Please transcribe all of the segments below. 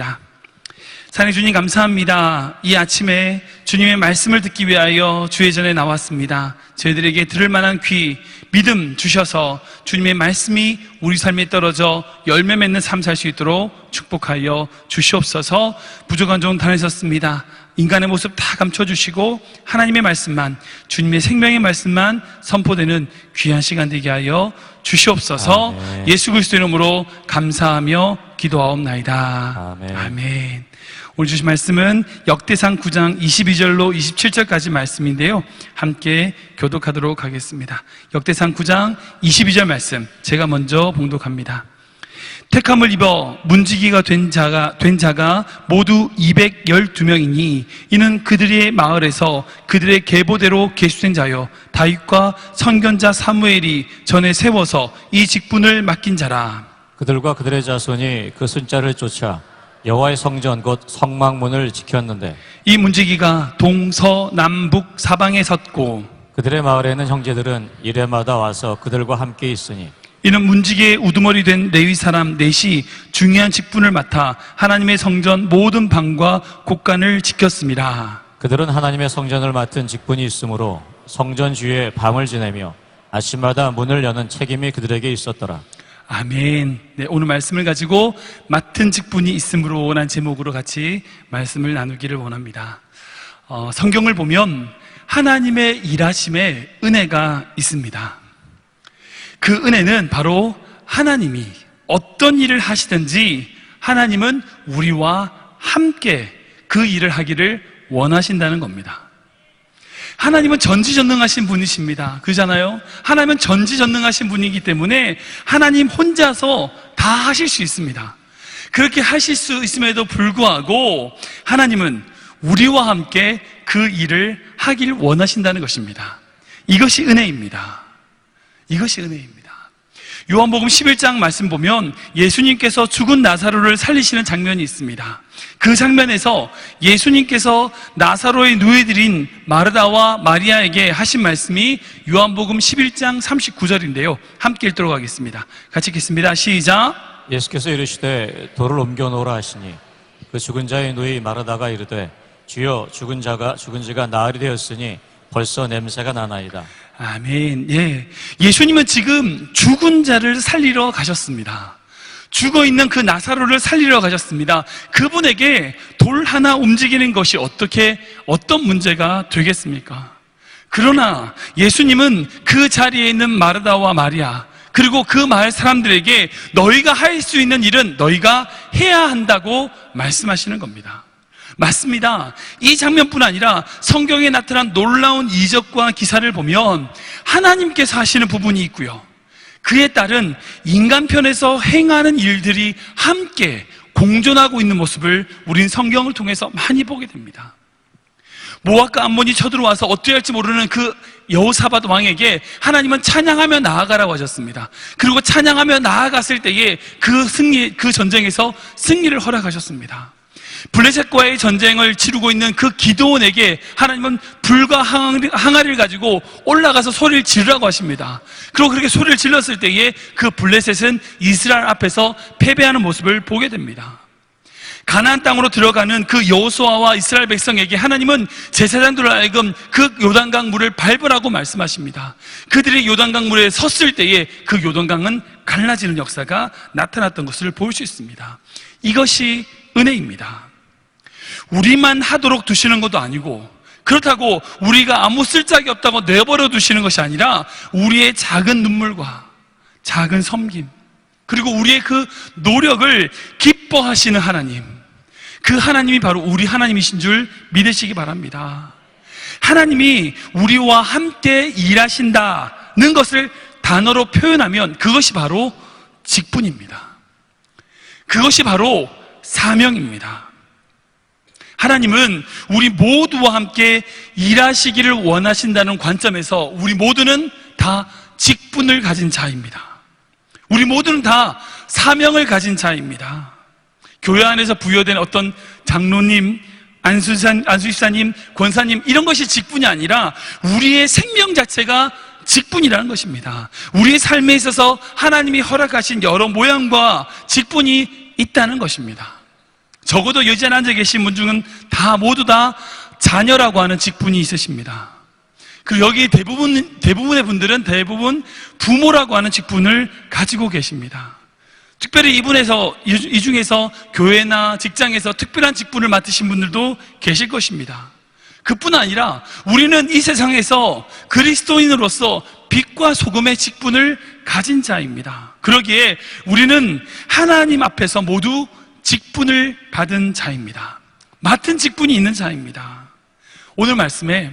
기도하겠습니다. 사랑의 주님, 감사합니다. 이 아침에 주님의 말씀을 듣기 위하여 주의 전에 나왔습니다. 저희들에게 들을 만한 귀, 믿음 주셔서 주님의 말씀이 우리 삶에 떨어져 열매 맺는 삶 살 수 있도록 축복하여 주시옵소서. 부족한 종 다 내셨습니다. 인간의 모습 다 감춰주시고 하나님의 말씀만, 주님의 생명의 말씀만 선포되는 귀한 시간 되게 하여 주시옵소서. 아멘. 예수 그리스도 이름으로 감사하며 기도하옵나이다. 아멘. 아멘. 오늘 주신 말씀은 역대상 9장 22절로 27절까지 말씀인데요, 함께 교독하도록 하겠습니다. 역대상 9장 22절 말씀 제가 먼저 봉독합니다. 택함을 입어 문지기가 된 자가 모두 212명이니 이는 그들의 마을에서 그들의 계보대로 계수된 자요 다윗과 선견자 사무엘이 전에 세워서 이 직분을 맡긴 자라. 그들과 그들의 자손이 그 순자를 쫓아 여호와의 성전 곧 성막문을 지켰는데 이 문지기가 동서남북 사방에 섰고 그들의 마을에 있는 형제들은 이래마다 와서 그들과 함께 있으니 이는 문지기의 우두머리 된 레위 사람 넷이 중요한 직분을 맡아 하나님의 성전 모든 방과 곳간을 지켰습니다. 그들은 하나님의 성전을 맡은 직분이 있으므로 성전 주위에 밤을 지내며 아침마다 문을 여는 책임이 그들에게 있었더라. 아멘. 네, 오늘 말씀을 가지고 맡은 직분이 있으므로 라는 제목으로 같이 말씀을 나누기를 원합니다. 성경을 보면 하나님의 일하심에 은혜가 있습니다. 그 은혜는 바로 하나님이 어떤 일을 하시든지 하나님은 우리와 함께 그 일을 하기를 원하신다는 겁니다. 하나님은 전지전능하신 분이십니다. 그러잖아요. 하나님은 전지전능하신 분이기 때문에 하나님 혼자서 다 하실 수 있습니다. 그렇게 하실 수 있음에도 불구하고 하나님은 우리와 함께 그 일을 하길 원하신다는 것입니다. 이것이 은혜입니다. 이것이 은혜입니다. 요한복음 11장 말씀 보면 예수님께서 죽은 나사로를 살리시는 장면이 있습니다. 그 장면에서 예수님께서 나사로의 누이들인 마르다와 마리아에게 하신 말씀이 요한복음 11장 39절인데요 함께 읽도록 하겠습니다. 같이 읽겠습니다. 시작. 예수께서 이르시되 돌을 옮겨 놓으라 하시니 그 죽은 자의 누이 마르다가 이르되 주여 죽은 지가 나흘이 되었으니 벌써 냄새가 나나이다. 아멘. 예. 예수님은 지금 죽은 자를 살리러 가셨습니다. 죽어 있는 그 나사로를 살리러 가셨습니다. 그분에게 돌 하나 움직이는 것이 어떤 문제가 되겠습니까? 그러나 예수님은 그 자리에 있는 마르다와 마리아, 그리고 그 마을 사람들에게 너희가 할 수 있는 일은 너희가 해야 한다고 말씀하시는 겁니다. 맞습니다. 이 장면뿐 아니라 성경에 나타난 놀라운 이적과 기사를 보면 하나님께서 하시는 부분이 있고요, 그에 따른 인간 편에서 행하는 일들이 함께 공존하고 있는 모습을 우린 성경을 통해서 많이 보게 됩니다. 모압과 암몬이 쳐들어와서 어떻게 할지 모르는 그 여호사밧 왕에게 하나님은 찬양하며 나아가라고 하셨습니다. 그리고 찬양하며 나아갔을 때에 그 전쟁에서 승리를 허락하셨습니다. 블레셋과의 전쟁을 치르고 있는 그 기드온에게 하나님은 불과 항아리를 가지고 올라가서 소리를 지르라고 하십니다. 그리고 그렇게 소리를 질렀을 때에 그 블레셋은 이스라엘 앞에서 패배하는 모습을 보게 됩니다. 가나안 땅으로 들어가는 그 여호수아와 이스라엘 백성에게 하나님은 제사장들로 하여금 그 요단강 물을 밟으라고 말씀하십니다. 그들이 요단강 물에 섰을 때에 그 요단강은 갈라지는 역사가 나타났던 것을 볼 수 있습니다. 이것이 은혜입니다. 우리만 하도록 두시는 것도 아니고, 그렇다고 우리가 아무 쓸데기 없다고 내버려 두시는 것이 아니라 우리의 작은 눈물과 작은 섬김, 그리고 우리의 그 노력을 기뻐하시는 하나님, 그 하나님이 바로 우리 하나님이신 줄 믿으시기 바랍니다. 하나님이 우리와 함께 일하신다는 것을 단어로 표현하면 그것이 바로 직분입니다. 그것이 바로 사명입니다. 하나님은 우리 모두와 함께 일하시기를 원하신다는 관점에서 우리 모두는 다 직분을 가진 자입니다. 우리 모두는 다 사명을 가진 자입니다. 교회 안에서 부여된 어떤 장로님, 안수집사님, 권사님, 이런 것이 직분이 아니라 우리의 생명 자체가 직분이라는 것입니다. 우리의 삶에 있어서 하나님이 허락하신 여러 모양과 직분이 있다는 것입니다. 적어도 여기 앉아 계신 분 중은 모두 다 자녀라고 하는 직분이 있으십니다. 그리고 여기 대부분의 분들은 대부분 부모라고 하는 직분을 가지고 계십니다. 특별히 이 중에서 교회나 직장에서 특별한 직분을 맡으신 분들도 계실 것입니다. 그뿐 아니라 우리는 이 세상에서 그리스도인으로서 빛과 소금의 직분을 가진 자입니다. 그러기에 우리는 하나님 앞에서 모두 직분을 받은 자입니다. 맡은 직분이 있는 자입니다. 오늘 말씀에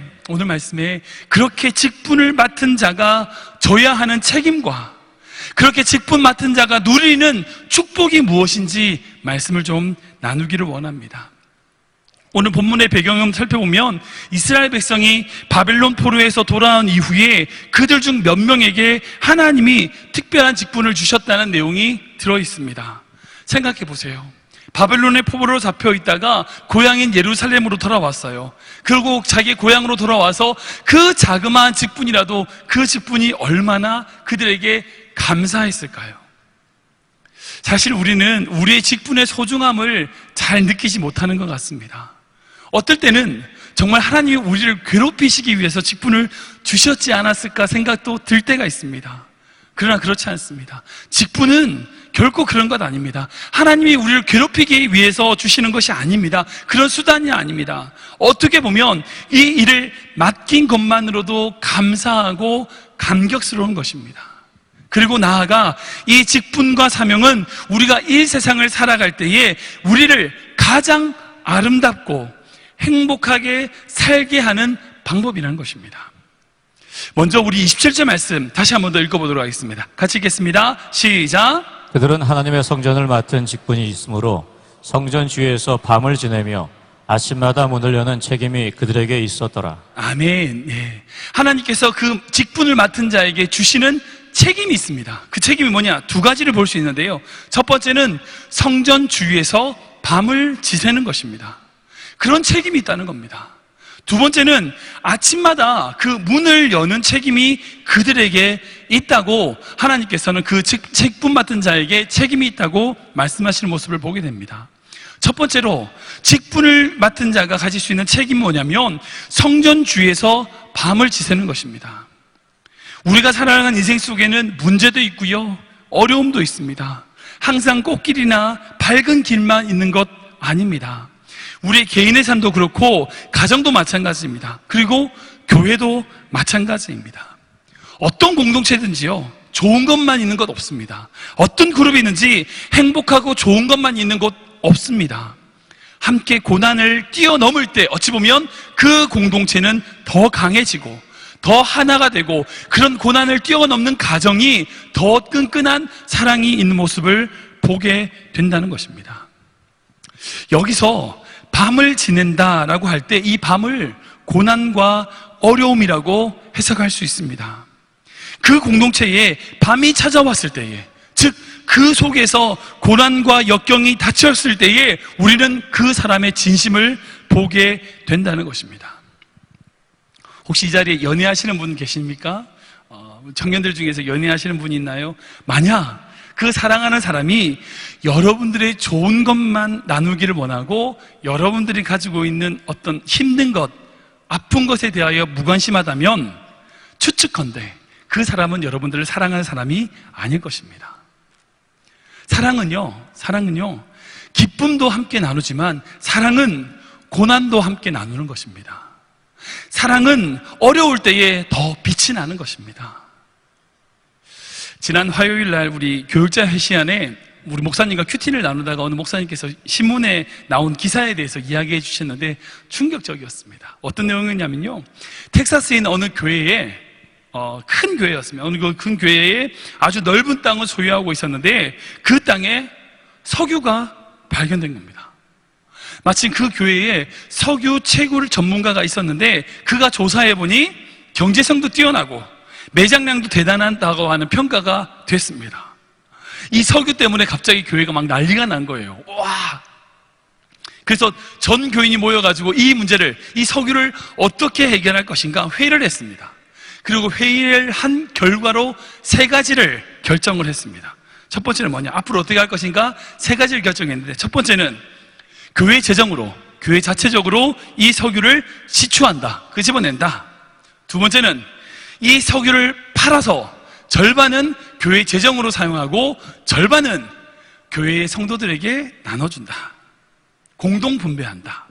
그렇게 직분을 맡은 자가 져야 하는 책임과 그렇게 직분 맡은 자가 누리는 축복이 무엇인지 말씀을 좀 나누기를 원합니다. 오늘 본문의 배경을 살펴보면 이스라엘 백성이 바벨론 포로에서 돌아온 이후에 그들 중 몇 명에게 하나님이 특별한 직분을 주셨다는 내용이 들어있습니다. 생각해 보세요. 바벨론의 포로로 잡혀 있다가 고향인 예루살렘으로 돌아왔어요. 그리고 자기 고향으로 돌아와서 그 자그마한 직분이라도 그 직분이 얼마나 그들에게 감사했을까요? 사실 우리는 우리의 직분의 소중함을 잘 느끼지 못하는 것 같습니다. 어떨 때는 정말 하나님이 우리를 괴롭히시기 위해서 직분을 주셨지 않았을까 생각도 들 때가 있습니다. 그러나 그렇지 않습니다. 직분은 결코 그런 것 아닙니다. 하나님이 우리를 괴롭히기 위해서 주시는 것이 아닙니다. 그런 수단이 아닙니다. 어떻게 보면 이 일을 맡긴 것만으로도 감사하고 감격스러운 것입니다. 그리고 나아가 이 직분과 사명은 우리가 이 세상을 살아갈 때에 우리를 가장 아름답고 행복하게 살게 하는 방법이라는 것입니다. 먼저 우리 27절 말씀 다시 한 번 더 읽어보도록 하겠습니다. 같이 읽겠습니다. 시작. 그들은 하나님의 성전을 맡은 직분이 있으므로 성전 주위에서 밤을 지내며 아침마다 문을 여는 책임이 그들에게 있었더라. 아멘. 예. 하나님께서 그 직분을 맡은 자에게 주시는 책임이 있습니다. 그 책임이 뭐냐? 두 가지를 볼 수 있는데요. 첫 번째는 성전 주위에서 밤을 지새는 것입니다. 그런 책임이 있다는 겁니다. 두 번째는 아침마다 그 문을 여는 책임이 그들에게 있다고 하나님께서는 그 직분 맡은 자에게 책임이 있다고 말씀하시는 모습을 보게 됩니다. 첫 번째로 직분을 맡은 자가 가질 수 있는 책임이 뭐냐면 성전 주위에서 밤을 지새는 것입니다. 우리가 살아가는 인생 속에는 문제도 있고요, 어려움도 있습니다. 항상 꽃길이나 밝은 길만 있는 것 아닙니다. 우리 개인의 삶도 그렇고 가정도 마찬가지입니다. 그리고 교회도 마찬가지입니다. 어떤 공동체든지요, 좋은 것만 있는 것 없습니다. 어떤 그룹이 있는지 행복하고 좋은 것만 있는 곳 없습니다. 함께 고난을 뛰어넘을 때 어찌 보면 그 공동체는 더 강해지고 더 하나가 되고 그런 고난을 뛰어넘는 가정이 더 끈끈한 사랑이 있는 모습을 보게 된다는 것입니다. 여기서 밤을 지낸다라고 할 때 이 밤을 고난과 어려움이라고 해석할 수 있습니다. 그 공동체에 밤이 찾아왔을 때에, 즉 그 속에서 고난과 역경이 닥쳤을 때에 우리는 그 사람의 진심을 보게 된다는 것입니다. 혹시 이 자리에 연애하시는 분 계십니까? 청년들 중에서 연애하시는 분이 있나요? 만약 그 사랑하는 사람이 여러분들의 좋은 것만 나누기를 원하고 여러분들이 가지고 있는 어떤 힘든 것, 아픈 것에 대하여 무관심하다면 추측컨대 그 사람은 여러분들을 사랑하는 사람이 아닐 것입니다. 사랑은요, 기쁨도 함께 나누지만 사랑은 고난도 함께 나누는 것입니다. 사랑은 어려울 때에 더 빛이 나는 것입니다. 지난 화요일 날 우리 교육자 회시안에 우리 목사님과 큐티를 나누다가 어느 목사님께서 신문에 나온 기사에 대해서 이야기해 주셨는데 충격적이었습니다. 어떤 내용이냐면요, 텍사스에 있는 어느 교회에 큰 교회였습니다. 어느 큰 교회에 아주 넓은 땅을 소유하고 있었는데 그 땅에 석유가 발견된 겁니다. 마침 그 교회에 석유 채굴 전문가가 있었는데 그가 조사해 보니 경제성도 뛰어나고 매장량도 대단하다고 하는 평가가 됐습니다. 이 석유 때문에 갑자기 교회가 막 난리가 난 거예요. 와! 그래서 전 교인이 모여가지고 이 석유를 어떻게 해결할 것인가 회의를 했습니다. 그리고 회의를 한 결과로 3가지를 결정을 했습니다. 첫 번째는 뭐냐? 앞으로 어떻게 할 것인가? 3가지를 결정했는데 첫 번째는 교회 재정으로, 교회 자체적으로 이 석유를 지출한다, 집어낸다. 두 번째는 이 석유를 팔아서 절반은 교회 재정으로 사용하고 절반은 교회의 성도들에게 나눠준다. 공동 분배한다.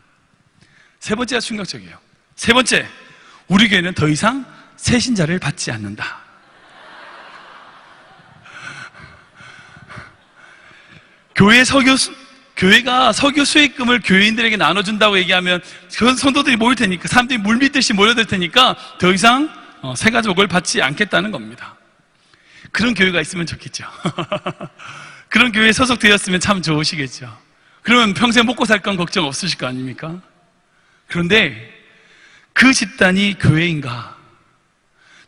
세 번째가 충격적이에요. 세 번째, 우리 교회는 더 이상 세신자를 받지 않는다. 교회가 석유 수익금을 교회인들에게 나눠준다고 얘기하면 그 성도들이 모일 테니까, 사람들이 물밀듯이 모여들 테니까 더 이상 세가족을 받지 않겠다는 겁니다. 그런 교회가 있으면 좋겠죠. 그런 교회에 소속되었으면 참 좋으시겠죠. 그러면 평생 먹고 살 건 걱정 없으실 거 아닙니까? 그런데 그 집단이 교회인가?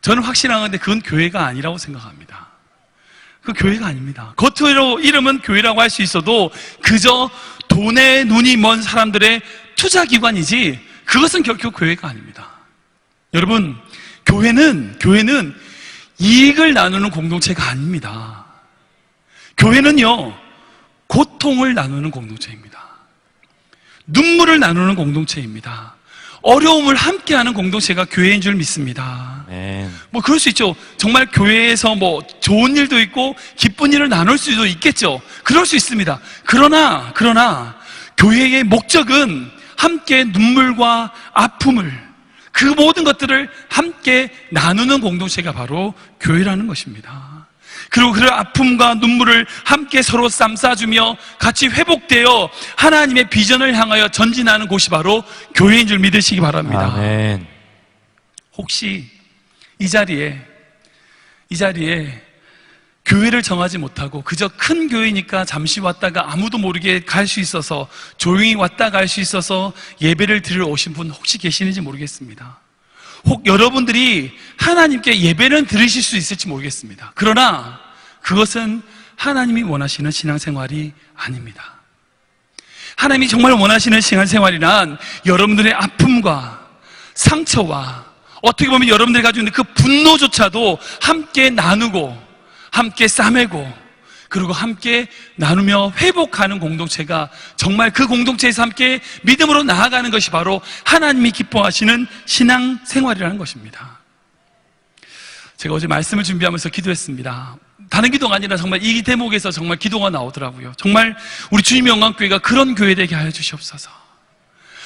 저는 확신하는데 그건 교회가 아니라고 생각합니다. 그 교회가 아닙니다. 겉으로 이름은 교회라고 할 수 있어도 그저 돈에 눈이 먼 사람들의 투자기관이지 그것은 결코 교회가 아닙니다. 여러분, 교회는 이익을 나누는 공동체가 아닙니다. 교회는요, 고통을 나누는 공동체입니다. 눈물을 나누는 공동체입니다. 어려움을 함께하는 공동체가 교회인 줄 믿습니다. 뭐 그럴 수 있죠. 정말 교회에서 뭐 좋은 일도 있고 기쁜 일을 나눌 수도 있겠죠. 그럴 수 있습니다. 그러나 교회의 목적은 함께 눈물과 아픔을, 그 모든 것들을 함께 나누는 공동체가 바로 교회라는 것입니다. 그리고 그 아픔과 눈물을 함께 서로 쌈싸주며 같이 회복되어 하나님의 비전을 향하여 전진하는 곳이 바로 교회인 줄 믿으시기 바랍니다. 아멘. 혹시 이 자리에 교회를 정하지 못하고 그저 큰 교회니까 잠시 왔다가 아무도 모르게 갈 수 있어서, 조용히 왔다 갈 수 있어서 예배를 드리러 오신 분 혹시 계시는지 모르겠습니다. 혹 여러분들이 하나님께 예배는 드리실 수 있을지 모르겠습니다. 그러나 그것은 하나님이 원하시는 신앙생활이 아닙니다. 하나님이 정말 원하시는 신앙생활이란 여러분들의 아픔과 상처와 어떻게 보면 여러분들이 가지고 있는 그 분노조차도 함께 나누고 함께 싸매고 그리고 함께 나누며 회복하는 공동체가, 정말 그 공동체에서 함께 믿음으로 나아가는 것이 바로 하나님이 기뻐하시는 신앙생활이라는 것입니다. 제가 어제 말씀을 준비하면서 기도했습니다. 다른 기도가 아니라 정말 이 대목에서 정말 기도가 나오더라고요. 정말 우리 주님의 영광교회가 그런 교회 되게 하여 주시옵소서.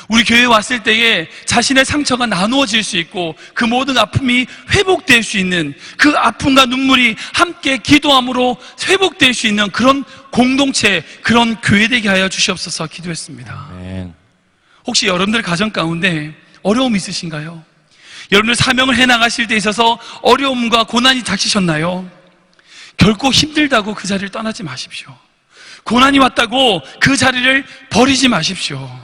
우리 교회에 왔을 때에 자신의 상처가 나누어질 수 있고 그 모든 아픔이 회복될 수 있는, 그 아픔과 눈물이 함께 기도함으로 회복될 수 있는 그런 공동체, 그런 교회 되게 하여 주시옵소서 기도했습니다. 아멘. 혹시 여러분들 가정 가운데 어려움이 있으신가요? 여러분들 사명을 해나가실 때 있어서 어려움과 고난이 닥치셨나요? 결코 힘들다고 그 자리를 떠나지 마십시오. 고난이 왔다고 그 자리를 버리지 마십시오.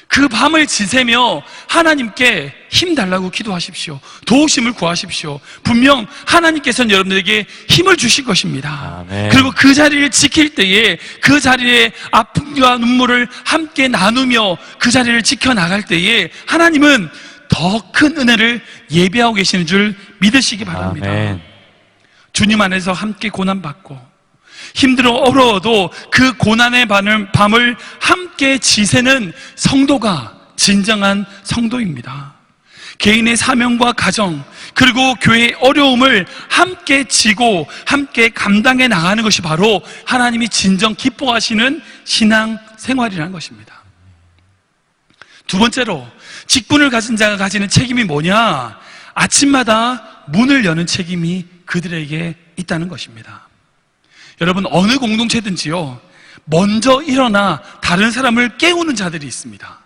그 밤을 지새며 하나님께 힘 달라고 기도하십시오. 도우심을 구하십시오. 분명 하나님께서는 여러분들에게 힘을 주실 것입니다. 아멘. 그리고 그 자리를 지킬 때에 그 자리에 아픔과 눈물을 함께 나누며 그 자리를 지켜나갈 때에 하나님은 더 큰 은혜를 예비하고 계시는 줄 믿으시기 바랍니다. 아멘. 주님 안에서 함께 고난받고 힘들어 어려워도 그 고난의 밤을 함께 지새는 성도가 진정한 성도입니다. 개인의 사명과 가정, 그리고 교회의 어려움을 함께 지고 함께 감당해 나가는 것이 바로 하나님이 진정 기뻐하시는 신앙 생활이라는 것입니다. 두 번째로, 직분을 가진 자가 가지는 책임이 뭐냐? 아침마다 문을 여는 책임이 그들에게 있다는 것입니다. 여러분, 어느 공동체든지요, 먼저 일어나 다른 사람을 깨우는 자들이 있습니다.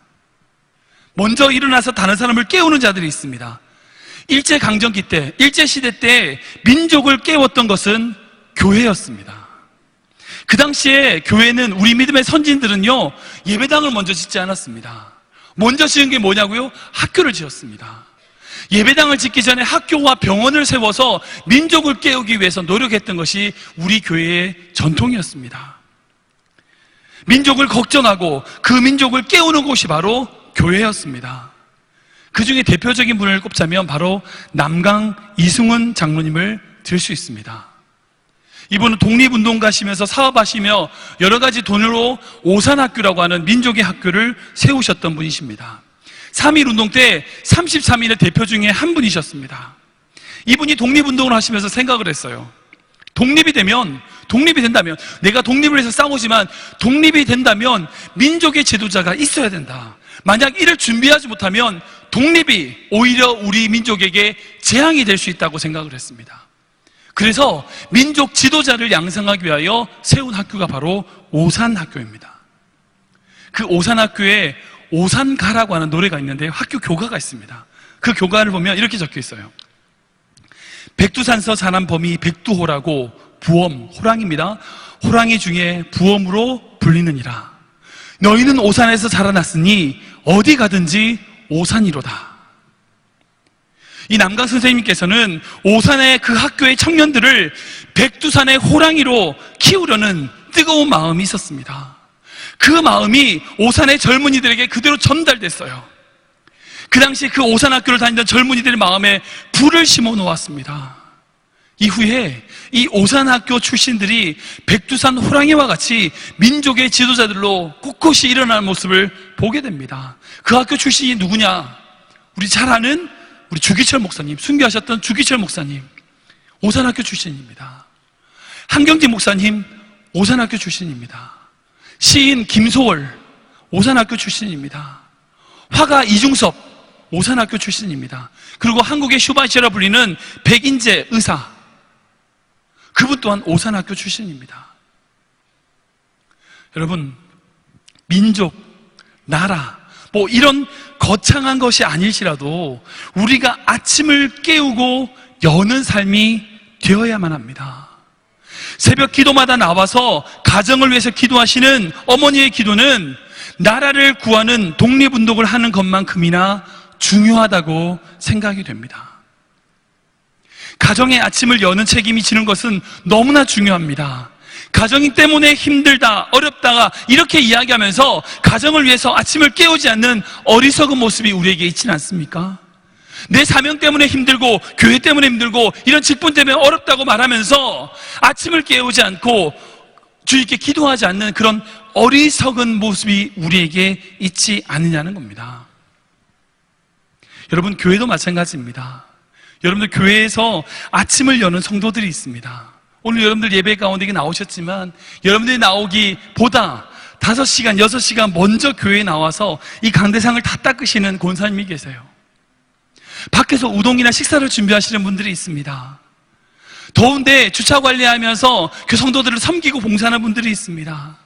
먼저 일어나서 다른 사람을 깨우는 자들이 있습니다. 일제강점기 때, 일제시대 때 민족을 깨웠던 것은 교회였습니다. 그 당시에 교회는, 우리 믿음의 선진들은요, 예배당을 먼저 짓지 않았습니다. 먼저 지은 게 뭐냐고요? 학교를 지었습니다. 예배당을 짓기 전에 학교와 병원을 세워서 민족을 깨우기 위해서 노력했던 것이 우리 교회의 전통이었습니다. 민족을 걱정하고 그 민족을 깨우는 곳이 바로 교회였습니다. 그 중에 대표적인 분을 꼽자면 바로 남강 이승훈 장로님을 들 수 있습니다. 이분은 독립운동가시면서 사업하시며 여러 가지 돈으로 오산학교라고 하는 민족의 학교를 세우셨던 분이십니다. 3.1운동 때 33인의 대표 중에 한 분이셨습니다. 이분이 독립운동을 하시면서 생각을 했어요. 독립이 된다면, 내가 독립을 해서 싸우지만 독립이 된다면 민족의 지도자가 있어야 된다. 만약 이를 준비하지 못하면 독립이 오히려 우리 민족에게 재앙이 될 수 있다고 생각을 했습니다. 그래서 민족 지도자를 양성하기 위하여 세운 학교가 바로 오산학교입니다. 그 오산학교에 오산가라고 하는 노래가 있는데 학교 교가가 있습니다. 그 교가를 보면 이렇게 적혀 있어요. 백두산서 사람 범이 백두호라고 부엄, 호랑입니다. 호랑이 중에 부엄으로 불리느니라. 너희는 오산에서 자라났으니 어디 가든지 오산이로다. 이 남강 선생님께서는 오산의 그 학교의 청년들을 백두산의 호랑이로 키우려는 뜨거운 마음이 있었습니다. 그 마음이 오산의 젊은이들에게 그대로 전달됐어요. 그 당시 그 오산학교를 다니던 젊은이들의 마음에 불을 심어 놓았습니다. 이후에 이 오산학교 출신들이 백두산 호랑이와 같이 민족의 지도자들로 꿋꿋이 일어나는 모습을 보게 됩니다. 그 학교 출신이 누구냐? 우리 잘 아는 우리 주기철 목사님, 순교하셨던 주기철 목사님, 오산학교 출신입니다. 한경진 목사님, 오산학교 출신입니다. 시인 김소월, 오산학교 출신입니다. 화가 이중섭, 오산학교 출신입니다. 그리고 한국의 슈바이처라 불리는 백인재 의사, 그분 또한 오산학교 출신입니다. 여러분, 민족, 나라, 뭐 이런 거창한 것이 아닐지라도 우리가 아침을 깨우고 여는 삶이 되어야만 합니다. 새벽 기도마다 나와서 가정을 위해서 기도하시는 어머니의 기도는 나라를 구하는 독립운동을 하는 것만큼이나 중요하다고 생각이 됩니다. 가정의 아침을 여는 책임이 지는 것은 너무나 중요합니다. 가정이 때문에 힘들다, 어렵다가 이렇게 이야기하면서 가정을 위해서 아침을 깨우지 않는 어리석은 모습이 우리에게 있지는 않습니까? 내 사명 때문에 힘들고 교회 때문에 힘들고 이런 직분 때문에 어렵다고 말하면서 아침을 깨우지 않고 주님께 기도하지 않는 그런 어리석은 모습이 우리에게 있지 않느냐는 겁니다. 여러분, 교회도 마찬가지입니다. 여러분들 교회에서 아침을 여는 성도들이 있습니다. 오늘 여러분들 예배 가운데 나오셨지만 여러분들이 나오기보다 5시간, 6시간 먼저 교회에 나와서 이 강대상을 다 닦으시는 권사님이 계세요. 밖에서 우동이나 식사를 준비하시는 분들이 있습니다. 더운데 주차 관리하면서 성도들을 섬기고 봉사하는 분들이 있습니다.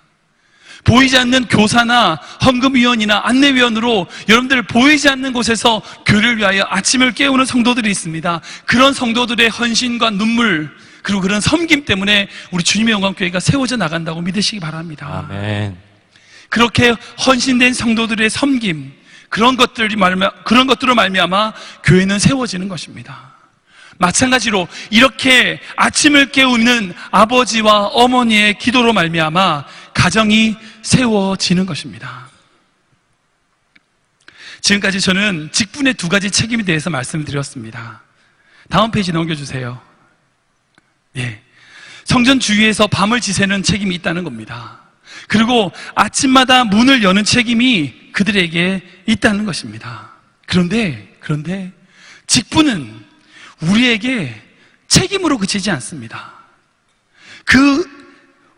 보이지 않는 교사나 헌금위원이나 안내위원으로 여러분들 보이지 않는 곳에서 교회를 위하여 아침을 깨우는 성도들이 있습니다. 그런 성도들의 헌신과 눈물, 그리고 그런 섬김 때문에 우리 주님의 영광교회가 세워져 나간다고 믿으시기 바랍니다. 아멘. 그렇게 헌신된 성도들의 섬김, 그런 것들로 말미암아 교회는 세워지는 것입니다. 마찬가지로 이렇게 아침을 깨우는 아버지와 어머니의 기도로 말미암아 가정이 세워지는 것입니다. 지금까지 저는 직분의 2가지 책임에 대해서 말씀드렸습니다. 다음 페이지 넘겨주세요. 예. 성전 주위에서 밤을 지새는 책임이 있다는 겁니다. 그리고 아침마다 문을 여는 책임이 그들에게 있다는 것입니다. 그런데 직분은 우리에게 책임으로 그치지 않습니다. 그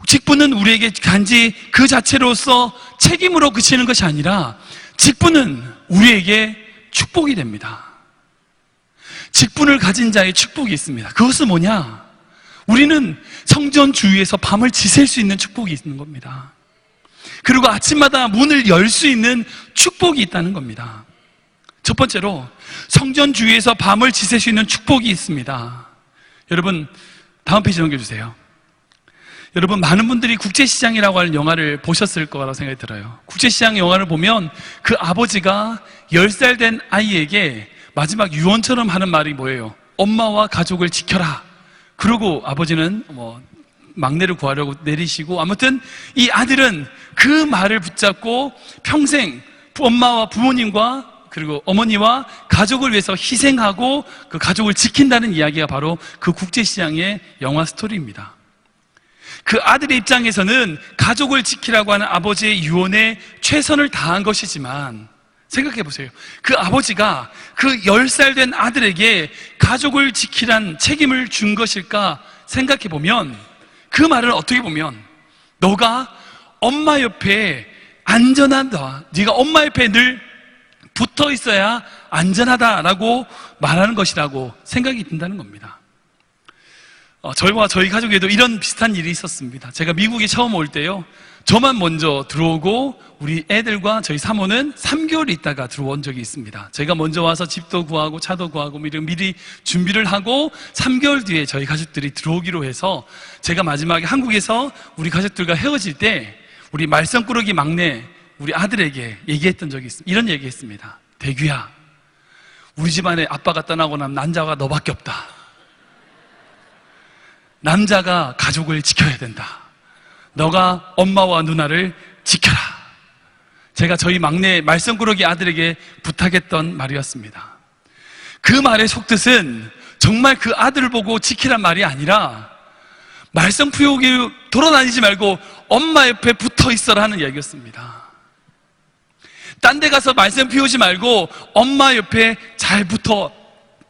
직분은 우리에게 단지 그 자체로서 책임으로 그치는 것이 아니라 직분은 우리에게 축복이 됩니다. 직분을 가진 자의 축복이 있습니다. 그것은 뭐냐? 우리는 성전 주위에서 밤을 지샐 수 있는 축복이 있는 겁니다. 그리고 아침마다 문을 열 수 있는 축복이 있다는 겁니다. 첫 번째로 성전 주위에서 밤을 지샐 수 있는 축복이 있습니다. 여러분, 다음 페이지 넘겨주세요. 여러분, 많은 분들이 국제시장이라고 하는 영화를 보셨을 거라고 생각이 들어요. 국제시장 영화를 보면 그 아버지가 10살 된 아이에게 마지막 유언처럼 하는 말이 뭐예요? 엄마와 가족을 지켜라. 그러고 아버지는 막내를 구하려고 내리시고, 아무튼 이 아들은 그 말을 붙잡고 평생 엄마와 부모님과 그리고 어머니와 가족을 위해서 희생하고 그 가족을 지킨다는 이야기가 바로 그 국제시장의 영화 스토리입니다. 그 아들의 입장에서는 가족을 지키라고 하는 아버지의 유언에 최선을 다한 것이지만, 생각해 보세요. 그 아버지가 그 10살 된 아들에게 가족을 지키란 책임을 준 것일까 생각해 보면, 그 말을 어떻게 보면 너가 엄마 옆에 안전하다, 네가 엄마 옆에 늘 붙어 있어야 안전하다라고 말하는 것이라고 생각이 든다는 겁니다. 저희와 저희 가족에도 이런 비슷한 일이 있었습니다. 제가 미국에 처음 올 때요, 저만 먼저 들어오고 우리 애들과 저희 사모는 3개월 있다가 들어온 적이 있습니다. 제가 먼저 와서 집도 구하고 차도 구하고 미리 준비를 하고 3개월 뒤에 저희 가족들이 들어오기로 해서, 제가 마지막에 한국에서 우리 가족들과 헤어질 때 우리 말썽꾸러기 막내 우리 아들에게 얘기했던 적이 있습니다. 이런 얘기했습니다. 대규야, 우리 집안에 아빠가 떠나고 나면 남자가 너밖에 없다. 남자가 가족을 지켜야 된다. 너가 엄마와 누나를 지켜라. 제가 저희 막내 말썽꾸러기 아들에게 부탁했던 말이었습니다. 그 말의 속뜻은 정말 그 아들을 보고 지키란 말이 아니라, 말썽꾸러기 돌아다니지 말고 엄마 옆에 붙어 있어라 하는 이야기였습니다. 딴 데 가서 말썽 피우지 말고 엄마 옆에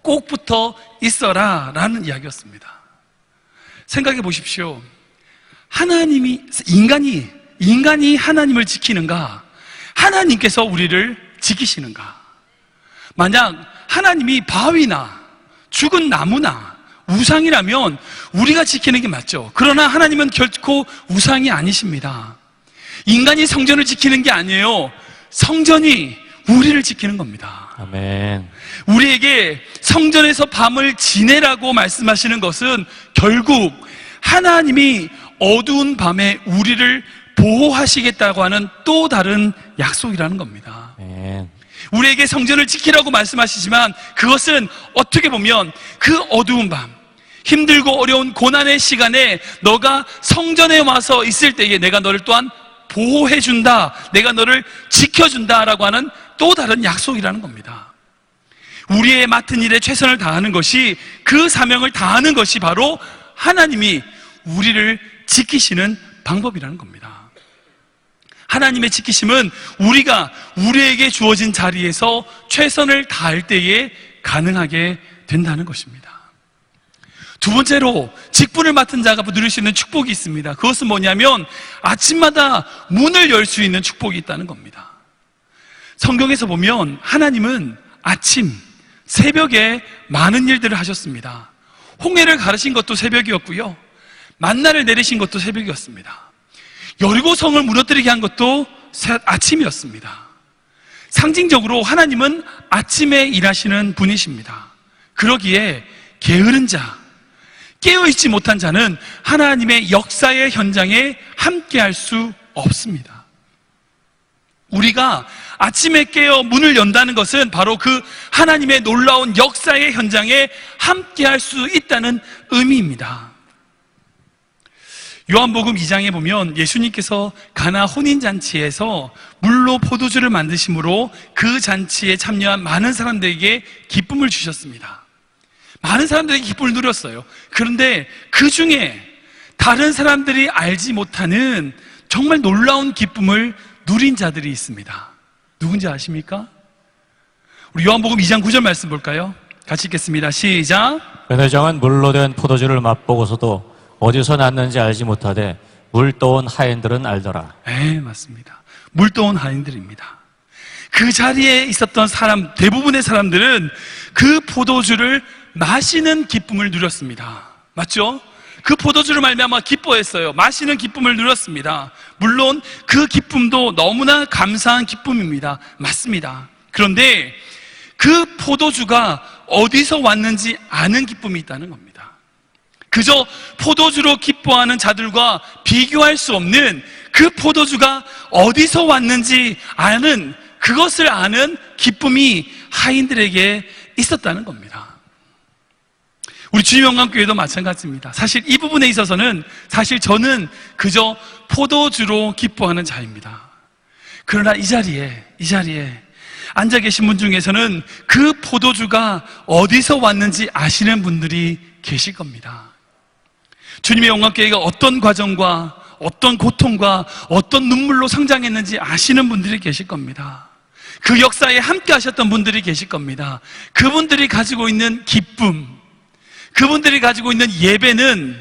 꼭 붙어 있어라 라는 이야기였습니다. 생각해 보십시오. 인간이 하나님을 지키는가? 하나님께서 우리를 지키시는가? 만약 하나님이 바위나 죽은 나무나 우상이라면 우리가 지키는 게 맞죠. 그러나 하나님은 결코 우상이 아니십니다. 인간이 성전을 지키는 게 아니에요. 성전이 우리를 지키는 겁니다. 아멘. 우리에게 성전에서 밤을 지내라고 말씀하시는 것은 결국 하나님이 어두운 밤에 우리를 보호하시겠다고 하는 또 다른 약속이라는 겁니다. 아멘. 우리에게 성전을 지키라고 말씀하시지만, 그것은 어떻게 보면 그 어두운 밤, 힘들고 어려운 고난의 시간에 너가 성전에 와서 있을 때에 내가 너를 또한 보호해준다, 내가 너를 지켜준다라고 하는 또 다른 약속이라는 겁니다. 우리의 맡은 일에 최선을 다하는 것이, 그 사명을 다하는 것이 바로 하나님이 우리를 지키시는 방법이라는 겁니다. 하나님의 지키심은 우리가 우리에게 주어진 자리에서 최선을 다할 때에 가능하게 된다는 것입니다. 두 번째로, 직분을 맡은 자가 누릴 수 있는 축복이 있습니다. 그것은 뭐냐면 아침마다 문을 열 수 있는 축복이 있다는 겁니다. 성경에서 보면 하나님은 아침, 새벽에 많은 일들을 하셨습니다. 홍해를 가르신 것도 새벽이었고요, 만나를 내리신 것도 새벽이었습니다. 여리고성을 무너뜨리게 한 것도 아침이었습니다. 상징적으로 하나님은 아침에 일하시는 분이십니다. 그러기에 게으른 자, 깨어있지 못한 자는 하나님의 역사의 현장에 함께할 수 없습니다. 우리가 아침에 깨어 문을 연다는 것은 바로 그 하나님의 놀라운 역사의 현장에 함께할 수 있다는 의미입니다. 요한복음 2장에 보면 예수님께서 가나 혼인잔치에서 물로 포도주를 만드심으로 그 잔치에 참여한 많은 사람들에게 기쁨을 주셨습니다. 많은 사람들이 기쁨을 누렸어요. 그런데 그 중에 다른 사람들이 알지 못하는 정말 놀라운 기쁨을 누린 자들이 있습니다. 누군지 아십니까? 우리 요한복음 2장 9절 말씀 볼까요? 같이 읽겠습니다. 시작. 회장은 물로 된 포도주를 맛보고서도 어디서 났는지 알지 못하되 물 떠온 하인들은 알더라. 네, 맞습니다. 물 떠온 하인들입니다. 그 자리에 있었던 사람, 대부분의 사람들은 그 포도주를 마시는 기쁨을 누렸습니다. 맞죠? 그 포도주를 말미암아 기뻐했어요. 마시는 기쁨을 누렸습니다. 물론 그 기쁨도 너무나 감사한 기쁨입니다. 맞습니다. 그런데 그 포도주가 어디서 왔는지 아는 기쁨이 있다는 겁니다. 그저 포도주로 기뻐하는 자들과 비교할 수 없는 그 포도주가 어디서 왔는지 아는, 그것을 아는 기쁨이 하인들에게 있었다는 겁니다. 우리 주님영광교회도 마찬가지입니다. 사실 이 부분에 있어서는 사실 저는 그저 포도주로 기뻐하는 자입니다. 그러나 이 자리에 앉아 계신 분 중에서는 그 포도주가 어디서 왔는지 아시는 분들이 계실 겁니다. 주님의 영광교회가 어떤 과정과 어떤 고통과 어떤 눈물로 성장했는지 아시는 분들이 계실 겁니다. 그 역사에 함께 하셨던 분들이 계실 겁니다. 그분들이 가지고 있는 기쁨, 그분들이 가지고 있는 예배는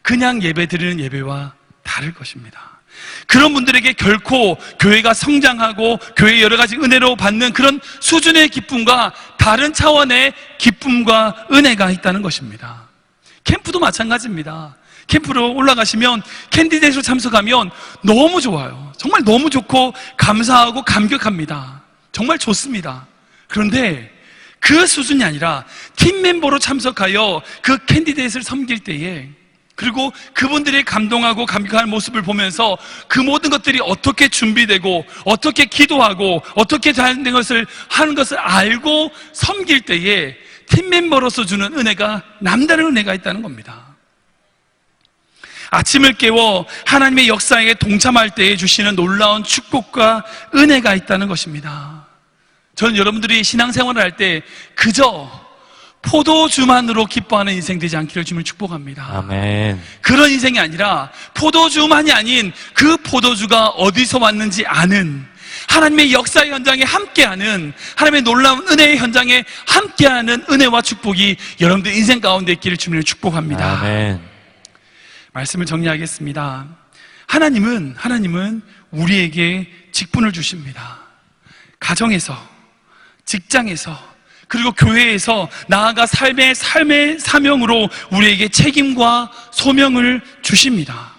그냥 예배 드리는 예배와 다를 것입니다. 그런 분들에게 결코 교회가 성장하고 교회의 여러 가지 은혜로 받는 그런 수준의 기쁨과 다른 차원의 기쁨과 은혜가 있다는 것입니다. 캠프도 마찬가지입니다. 캠프로 올라가시면 캔디데이로 참석하면 너무 좋아요. 정말 너무 좋고 감사하고 감격합니다. 정말 좋습니다. 그런데 그 수준이 아니라 팀 멤버로 참석하여 그 캔디데이트를 섬길 때에, 그리고 그분들이 감동하고 감격하는 모습을 보면서 그 모든 것들이 어떻게 준비되고 어떻게 기도하고 어떻게 된 것을 하는 것을 알고 섬길 때에 팀 멤버로서 주는 은혜가 남다른 은혜가 있다는 겁니다. 아침을 깨워 하나님의 역사에 동참할 때에 주시는 놀라운 축복과 은혜가 있다는 것입니다. 저는 여러분들이 신앙생활을 할 때 그저 포도주만으로 기뻐하는 인생 되지 않기를 주님을 축복합니다. 아멘. 그런 인생이 아니라 포도주만이 아닌 그 포도주가 어디서 왔는지 아는, 하나님의 역사의 현장에 함께하는, 하나님의 놀라운 은혜의 현장에 함께하는 은혜와 축복이 여러분들 인생 가운데 있기를 주님을 축복합니다. 아멘. 말씀을 정리하겠습니다. 하나님은 우리에게 직분을 주십니다. 가정에서, 직장에서, 그리고 교회에서, 나아가 삶의 사명으로 우리에게 책임과 소명을 주십니다.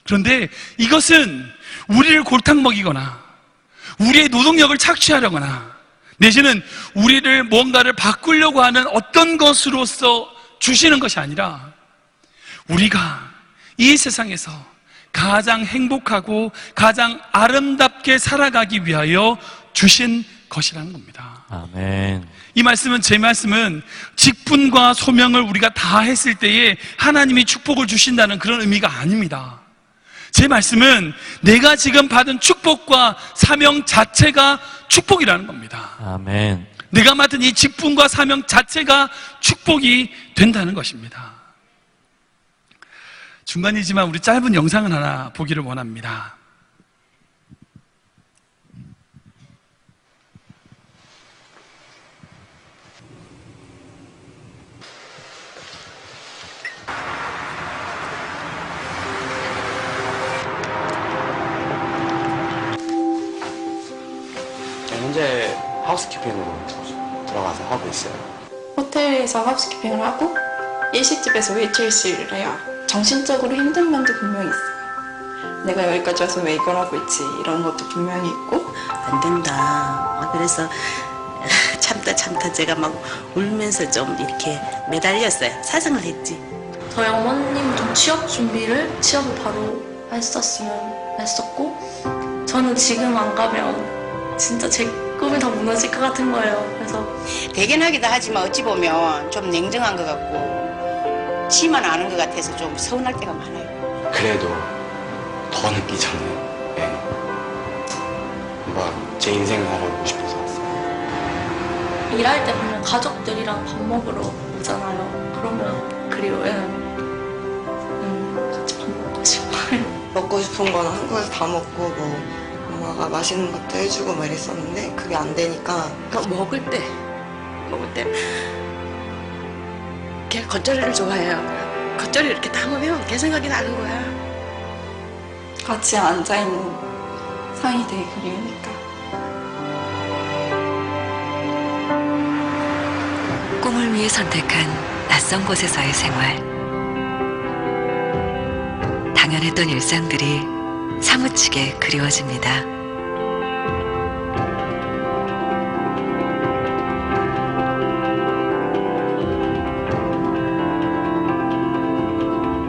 그런데 이것은 우리를 골탕 먹이거나 우리의 노동력을 착취하려거나 내지는 우리를 뭔가를 바꾸려고 하는 어떤 것으로서 주시는 것이 아니라 우리가 이 세상에서 가장 행복하고 가장 아름답게 살아가기 위하여 주신 것이라는 겁니다. 아멘. 이 말씀은, 제 말씀은 직분과 소명을 우리가 다 했을 때에 하나님이 축복을 주신다는 그런 의미가 아닙니다. 제 말씀은 내가 지금 받은 축복과 사명 자체가 축복이라는 겁니다. 아멘. 내가 맡은 이 직분과 사명 자체가 축복이 된다는 것입니다. 중간이지만 우리 짧은 영상을 하나 보기를 원합니다. 현재 하우스키핑으로 들어가서 하고 있어요. 호텔에서 하우스키핑을 하고 일식집에서 웨이트리스를 해요. 정신적으로 힘든 면도 분명히 있어요. 내가 여기까지 와서 왜 이걸 하고 있지, 이런 것도 분명히 있고. 안 된다. 그래서 참다 제가 막 울면서 좀 이렇게 매달렸어요. 사정을 했지. 저희 어머님도 취업을 바로 했었으면 했었고, 저는 지금 안 가면 진짜 제 꿈이 다 무너질 것 같은 거예요. 그래서 대견하기도 하지만 어찌 보면 좀 냉정한 것 같고 치만 아는 것 같아서 좀 서운할 때가 많아요. 그래도 더 느끼잖아요. 네. 뭔가 제 인생을 살아보고 싶어서 왔어요. 일할 때 보면 가족들이랑 밥 먹으러 오잖아요. 그러면 그리워요. 같이 밥 먹고 싶어요. 먹고 싶은 거는 한국에서 다 먹고 뭐 엄마가 맛있는 것도 해주고 막 이랬었는데 그게 안 되니까 먹을 때 걔 겉절이를 좋아해요. 겉절이 이렇게 담으면 걔 생각이 나는 거야. 같이 앉아있는 상이 되게 그리우니까. 꿈을 위해 선택한 낯선 곳에서의 생활. 당연했던 일상들이 사무치게 그리워집니다.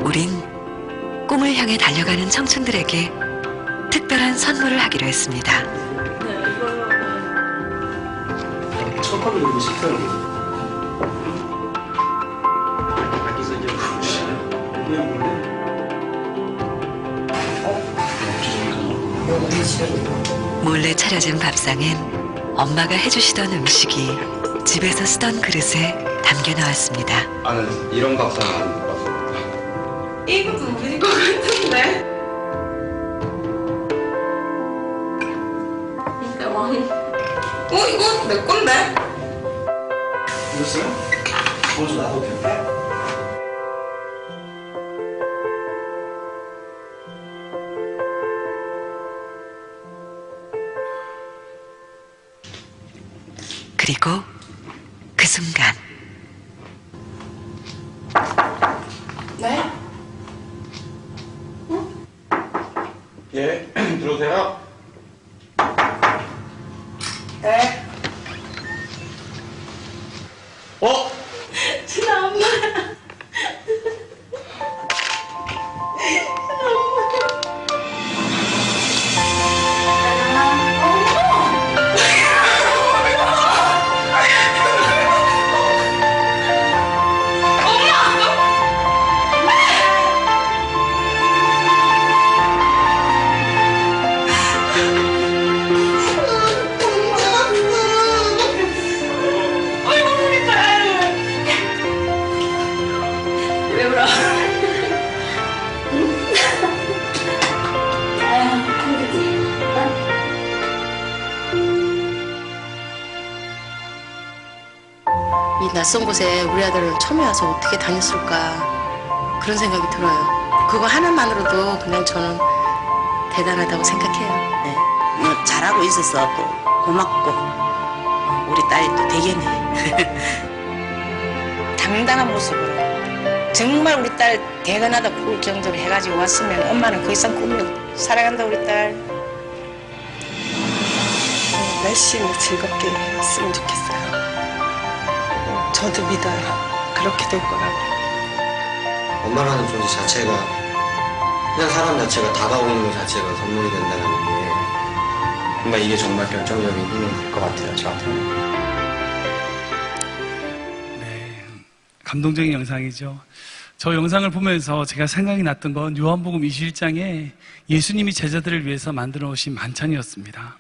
우린 꿈을 향해 달려가는 청춘들에게 특별한 선물을 하기로 했습니다. 첫번에 이거 식사를 몰래 차려진 밥상엔 엄마가 해주시던 음식이 집에서 쓰던 그릇에 담겨 나왔습니다. 나는 이런 밥상 안 먹어봤어. 이것도 우리 것 같은데. 이게 왕. 이거 내 건데? 보셨어요? 먼저 놔도 된대. 그리고 그 순간 네? 예, 들어오세요. 네. 어? 진아 엄마. 왜 울어? 이 낯선 곳에 우리 아들은 처음에 와서 어떻게 다녔을까 그런 생각이 들어요. 그거 하나만으로도 그냥 저는 대단하다고 생각해요. 네. 뭐 잘하고 있어서 또 고맙고 우리 딸이 또 되겠네. 당당한 모습으로 정말 우리 딸 대단하다 볼 정도로 해가지고 왔으면 엄마는 그 이상 꿈을 사랑한다 우리 딸. 열심히 즐겁게 했으면 좋겠어요. 저도 믿어요. 그렇게 될 거라고. 엄마라는 존재 자체가 그냥 사람 자체가 다가오는 것 자체가 선물이 된다는 게 정말 이게 정말 결정적인 힘이 될 것 같아요. 저한테는. 네, 감동적인 영상이죠. 저 영상을 보면서 제가 생각이 났던 건 요한복음 21장에 예수님이 제자들을 위해서 만들어 놓으신 만찬이었습니다.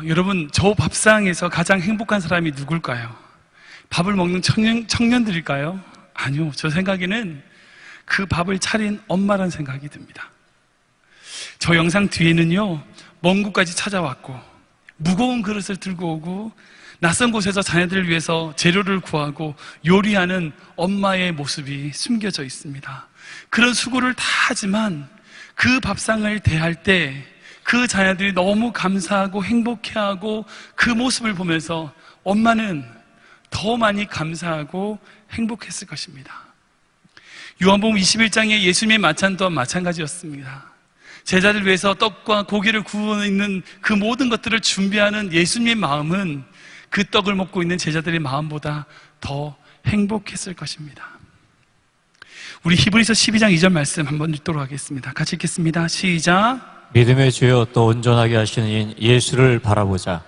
여러분, 저 밥상에서 가장 행복한 사람이 누굴까요? 밥을 먹는 청년들일까요? 아니요. 저 생각에는 그 밥을 차린 엄마란 생각이 듭니다. 저 영상 뒤에는요, 먼 곳까지 찾아왔고 무거운 그릇을 들고 오고 낯선 곳에서 자녀들을 위해서 재료를 구하고 요리하는 엄마의 모습이 숨겨져 있습니다. 그런 수고를 다 하지만 그 밥상을 대할 때 그 자녀들이 너무 감사하고 행복해하고 그 모습을 보면서 엄마는 더 많이 감사하고 행복했을 것입니다. 요한복음 21장의 예수님의 만찬 또한 마찬가지였습니다. 제자들 위해서 떡과 고기를 구워 있는 그 모든 것들을 준비하는 예수님의 마음은 그 떡을 먹고 있는 제자들의 마음보다 더 행복했을 것입니다. 우리 히브리서 12장 2절 말씀 한번 읽도록 하겠습니다. 같이 읽겠습니다. 시작. 믿음의 주여 또 온전하게 하시는 이인 예수를 바라보자.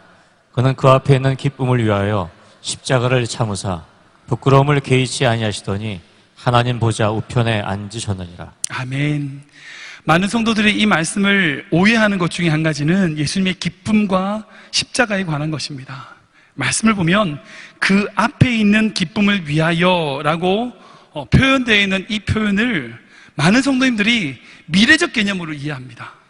그는 그 앞에 있는 기쁨을 위하여 십자가를 참으사 부끄러움을 개의치 아니하시더니 하나님 보좌 우편에 앉으셨느니라. 아멘. 많은 성도들이 이 말씀을 오해하는 것 중에 한 가지는 예수님의 기쁨과 십자가에 관한 것입니다. 말씀을 보면 그 앞에 있는 기쁨을 위하여라고 표현되어 있는 이 표현을 많은 성도님들이 미래적 개념으로 이해합니다.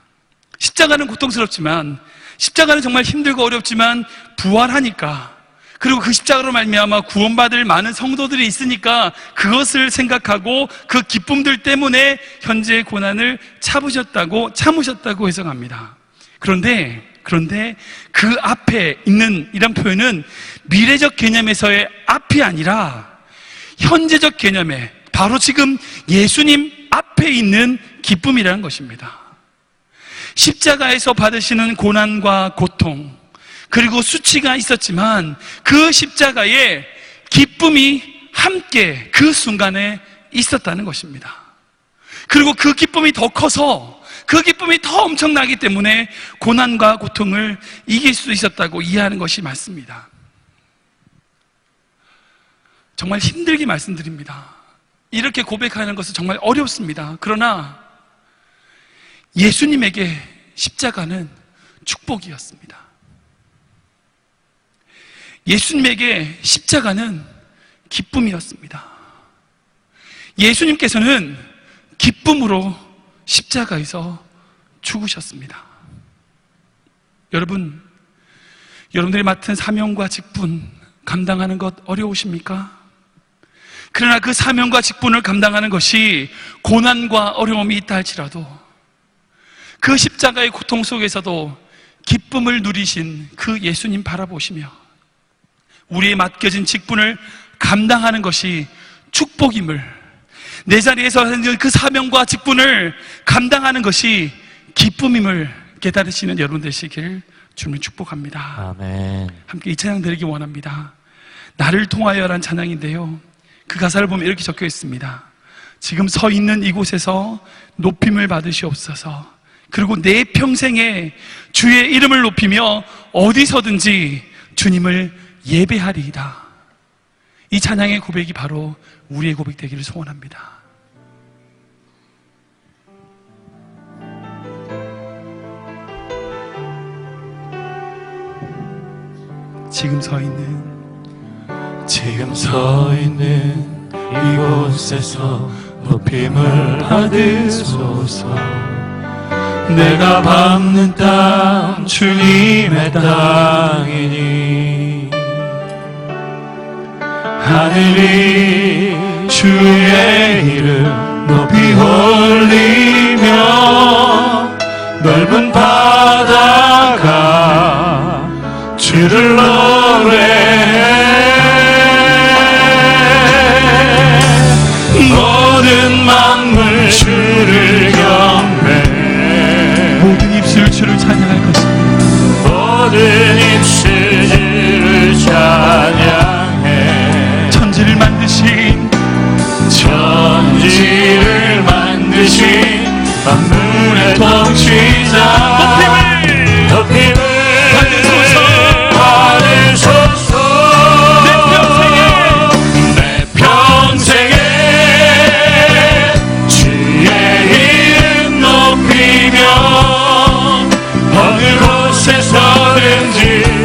십자가는 고통스럽지만, 십자가는 정말 힘들고 어렵지만 부활하니까, 그리고 그 십자가로 말미암아 구원받을 많은 성도들이 있으니까 그것을 생각하고 그 기쁨들 때문에 현재의 고난을 참으셨다고 해석합니다. 그런데 그 앞에 있는 이런 표현은 미래적 개념에서의 앞이 아니라 현재적 개념에 바로 지금 예수님 앞에 있는 기쁨이라는 것입니다. 십자가에서 받으시는 고난과 고통, 그리고 수치가 있었지만 그 십자가에 기쁨이 함께 그 순간에 있었다는 것입니다. 그리고 그 기쁨이 더 커서, 그 기쁨이 더 엄청나기 때문에 고난과 고통을 이길 수 있었다고 이해하는 것이 맞습니다. 정말 힘들게 말씀드립니다. 이렇게 고백하는 것은 정말 어렵습니다. 그러나 예수님에게 십자가는 축복이었습니다. 예수님에게 십자가는 기쁨이었습니다. 예수님께서는 기쁨으로 십자가에서 죽으셨습니다. 여러분, 여러분들이 맡은 사명과 직분 감당하는 것 어려우십니까? 그러나 그 사명과 직분을 감당하는 것이 고난과 어려움이 있다 할지라도 그 십자가의 고통 속에서도 기쁨을 누리신 그 예수님 바라보시며 우리의 맡겨진 직분을 감당하는 것이 축복임을, 내 자리에서 하는 그 사명과 직분을 감당하는 것이 기쁨임을 깨달으시는 여러분 되시길 주님을 축복합니다. 아멘. 함께 이 찬양 드리기 원합니다. 나를 통하여란 찬양인데요, 그 가사를 보면 이렇게 적혀 있습니다. 지금 서 있는 이곳에서 높임을 받으시옵소서. 그리고 내 평생에 주의 이름을 높이며 어디서든지 주님을 예배하리이다. 이 찬양의 고백이 바로 우리의 고백 되기를 소원합니다. 지금 서 있는 이곳에서 높임을 받으소서. 내가 밟는 땅 주님의 땅이니 하늘이 주의 이름 높이 올리며 넓은 바다가 주를 노래해. 모든 만물 주를 경배해. 모든 입술 주를 찬양할 것입니다. 모든 입술 주를 찬양해. 천지를 만드신 만물의 통치자 높임을 받으소서. 내 평생에 주의 이름 높이며 어느 곳에서든지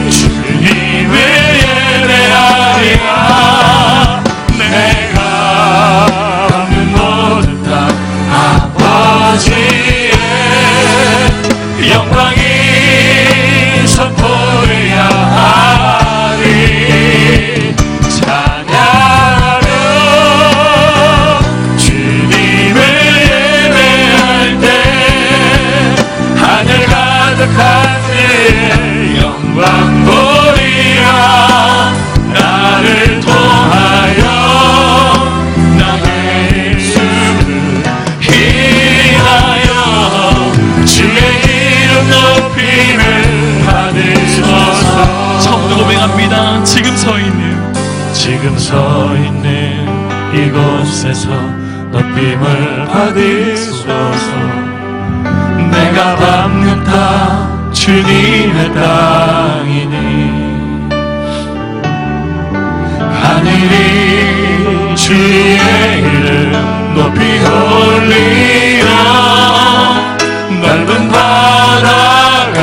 주님을 예배하리라. 내가 밟는 모든 땅 아버지의 영광이 선포해야 하리. 찬양하며 주님을 예배할 때 하늘 가득한 주의 영광 보리라. 나를 통하여 나의 입술을 희하여 주의 이름 높임을 받으소서. 처음으로 고백합니다. 지금 서 있는 이곳에서 높임을 받으소서. 내가 밟는 땅 주님의 땅이니 하늘이 주의 이름 높이 올리며 넓은 바다가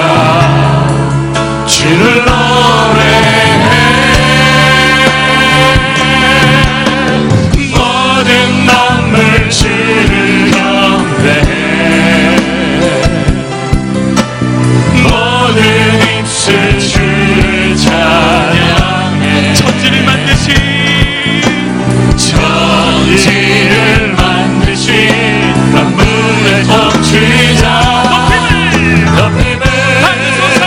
주를 노래해. 모든 만물 주를 경배해. 모든 입술 주를 찬양해. 천지를 만드신 만물의 통치자 높임을 받으소서.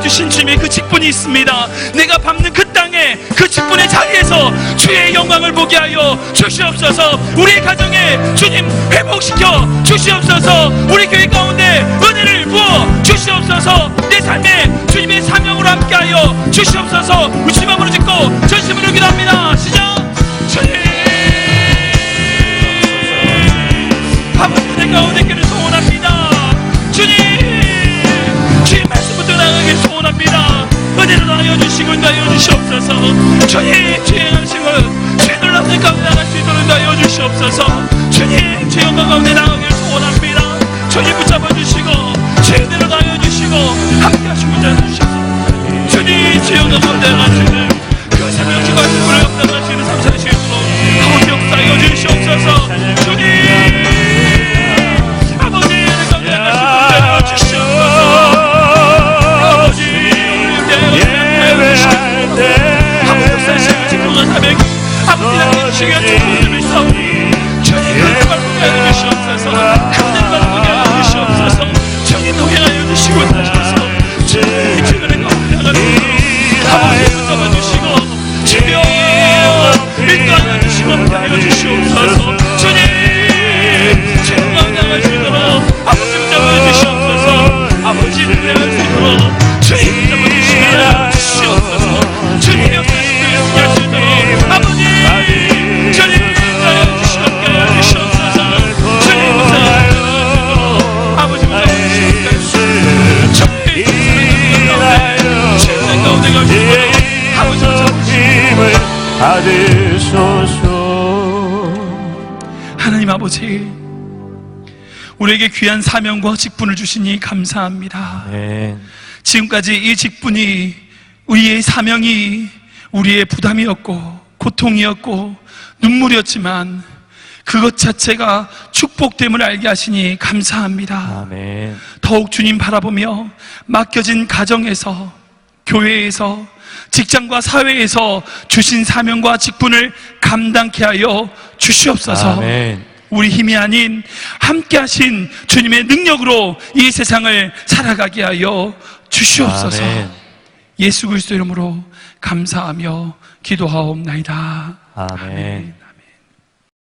주신 주님의 그 직분이 있습니다. 내가 밟는 그 땅에 그 직분의 자리에서 주의 영광을 보게 하여 주시옵소서. 우리의 가정에 주님 회복시켜 주시옵소서. 우리 교회 가운데 은혜를 부어 주시옵소서. 내 삶에 주님의 사명으로 함께하여 주시옵소서. 우리 주님 앞으로 짓고 전심으로 기도합니다. 시작. 주님 아버지 내 가운데 있기를 소원합니다. 주님 주의 말씀 붙들어 나가길 소원합니다. 은혜를 나여 주시고 나여 주시옵소서. 주님 주의 행하심을 주의 놀라운 가운데 나갈 수 있도록 나여 주시옵소서. 주님 주의 영광 가운데 나가길 소원합니다. 주님 붙잡아 주시고 주의 은혜로 나여 주시고 함께 하시고자 주시옵소서. 주님 주의 영광 가운데 나가시는 그 사명과 말씀을 감당하시는 삼사시도록 아버지 역사여 주시옵소서. 주님 아버지 내 가운데 나가시고 주시옵소서. 아버지 예배할 때 아버지 역사시는 직분과 사명이 아버지 나의 주시기가 축복을 있사오니 주님 그 말씀을 알려주시옵소서. 그 말씀을 알려주시옵소서. 주님 동행하여 주시고 하셔서 주님 주님의 가운데 나가시고 아버지 붙잡아 주시고 주여 인도하여 주시고 하여 주시옵소서. 주님 주님 가운데 나가시도록 아버지 붙잡아 주시옵소서. 아버지 은혜할 수 있도록 주님 붙잡아 주시옵소서. 주님 역사시고 역사할 수 있도록 아버지 주님 인도하여 주시옵소서. 주님 역사할 수 있도록 아버지 붙잡아 주시옵소서. 주님 주님 가운데 가시도록 아버지 붙잡아 주시옵소서. 받으소서. 하나님 아버지 우리에게 귀한 사명과 직분을 주시니 감사합니다. 아멘. 지금까지 이 직분이 우리의 사명이 우리의 부담이었고 고통이었고 눈물이었지만 그것 자체가 축복됨을 알게 하시니 감사합니다. 아멘. 더욱 주님 바라보며 맡겨진 가정에서 교회에서 직장과 사회에서 주신 사명과 직분을 감당케 하여 주시옵소서. 아멘. 우리 힘이 아닌 함께 하신 주님의 능력으로 이 세상을 살아가게 하여 주시옵소서. 아멘. 예수 그리스도 이름으로 감사하며 기도하옵나이다. 아멘.